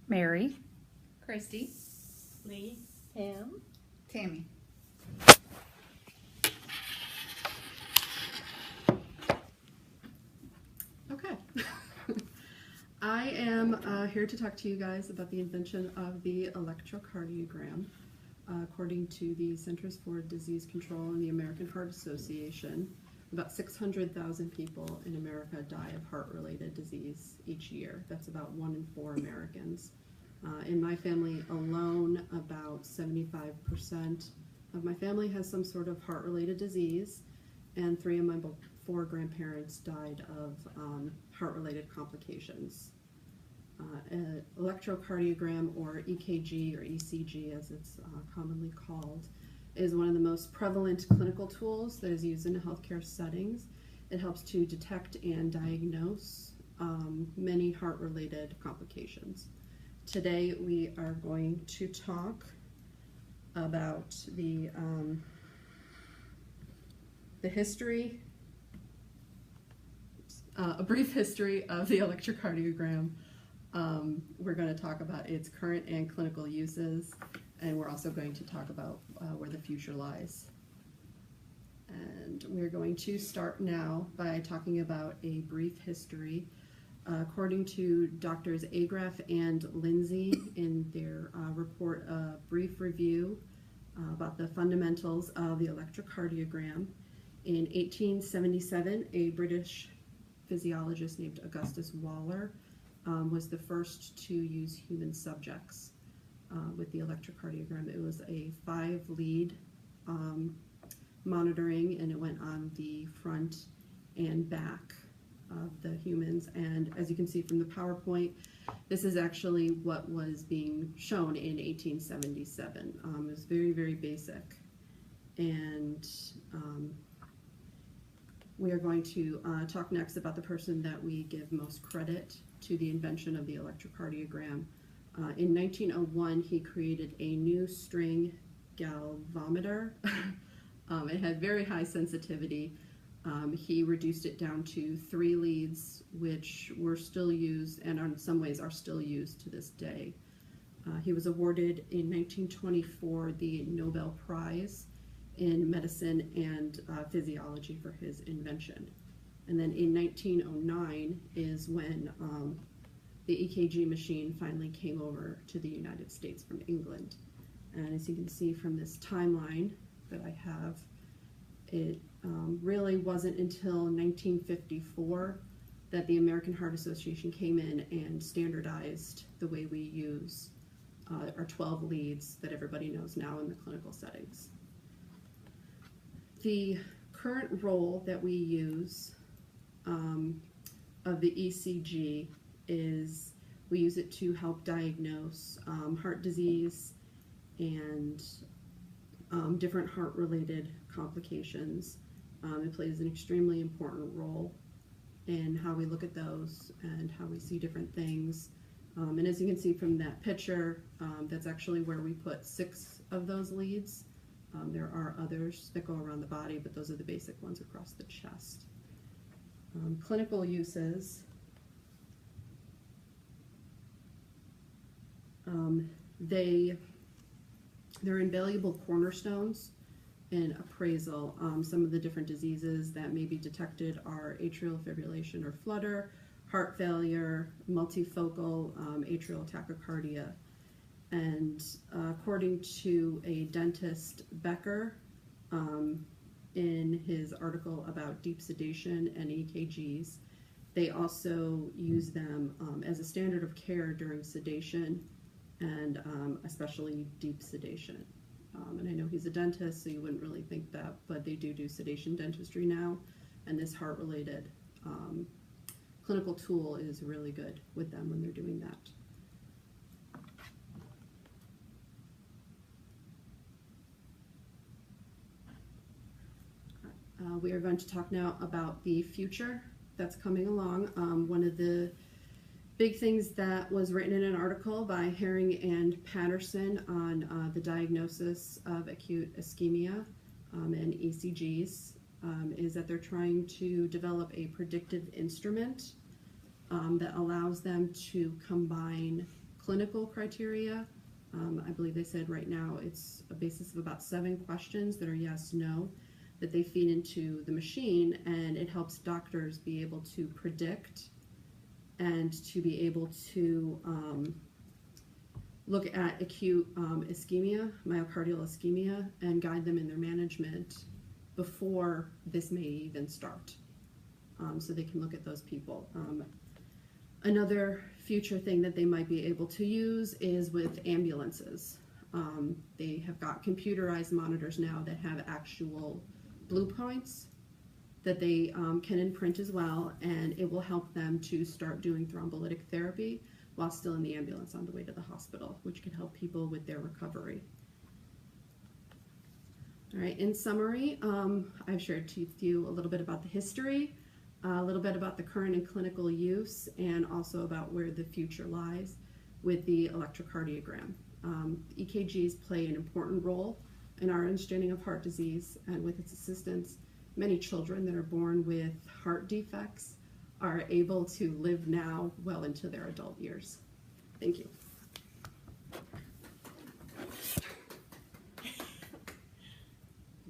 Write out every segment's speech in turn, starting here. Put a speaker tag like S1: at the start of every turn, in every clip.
S1: Mary,
S2: Christy,
S3: Lee, Pam,
S2: Tammy.
S4: Okay. I am here to talk to you guys about the invention of the electrocardiogram. According to the Centers for Disease Control and the American Heart Association, about 600,000 people in America die of heart-related disease each year. That's about 1 in 4 Americans. In my family alone, about 75% of my family has some sort of heart-related disease, and 3 of my 4 grandparents died of heart-related complications. An electrocardiogram, or EKG or ECG as it's commonly called, is one of the most prevalent clinical tools that is used in healthcare settings. It helps to detect and diagnose many heart-related complications. Today we are going to talk about the history, a brief history of the electrocardiogram. We're going to talk about its current and clinical uses, and we're also going to talk about where the future lies. And we're going to start now by talking about a brief history. According to Drs. Agraf and Lindsay in their report, A Brief Review about the fundamentals of the electrocardiogram, in 1877, a British physiologist named Augustus Waller was the first to use human subjects with the electrocardiogram. It was a 5-lead monitoring, and it went on the front and back of the humans. And as you can see from the PowerPoint, this is actually what was being shown in 1877. It was very, very basic. And we are going to talk next about the person that we give most credit to the invention of the electrocardiogram. In 1901, he created a new string galvanometer. It had very high sensitivity. He reduced it down to 3 leads, which were still used and in some ways are still used to this day. He was awarded in 1924 the Nobel Prize in medicine and physiology for his invention. And then in 1909 is when the EKG machine finally came over to the United States from England. And as you can see from this timeline that I have, it really wasn't until 1954 that the American Heart Association came in and standardized the way we use our 12 leads that everybody knows now in the clinical settings. The current role that we use of the ECG is we use it to help diagnose heart disease and different heart-related complications. It plays an extremely important role in how we look at those and how we see different things. And as you can see from that picture, that's actually where we put 6 of those leads. There are others that go around the body, but those are the basic ones across the chest. Clinical uses. They're invaluable cornerstones in appraisal. Some of the different diseases that may be detected are atrial fibrillation or flutter, heart failure, multifocal atrial tachycardia. And according to a dentist, Becker, in his article about deep sedation and EKGs, they also use them as a standard of care during sedation and especially deep sedation. And I know he's a dentist, so you wouldn't really think that, but they do sedation dentistry now, and this heart-related clinical tool is really good with them when they're doing that. We are going to talk now about the future that's coming along. One of the big things that was written in an article by Herring and Patterson on the diagnosis of acute ischemia and ECGs is that they're trying to develop a predictive instrument that allows them to combine clinical criteria. I believe they said right now it's a basis of about 7 questions that are yes, no, that they feed into the machine, and it helps doctors be able to predict and to be able to look at acute ischemia, myocardial ischemia, and guide them in their management before this may even start. So they can look at those people. Another future thing that they might be able to use is with ambulances. They have got computerized monitors now that have actual blue points that they can imprint as well, and it will help them to start doing thrombolytic therapy while still in the ambulance on the way to the hospital, which can help people with their recovery. All right, in summary, I've shared with you a little bit about the history, a little bit about the current and clinical use, and also about where the future lies with the electrocardiogram. EKGs play an important role in our understanding of heart disease, and with its assistance, many children that are born with heart defects are able to live now well into their adult years. Thank you.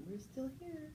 S3: We're still here.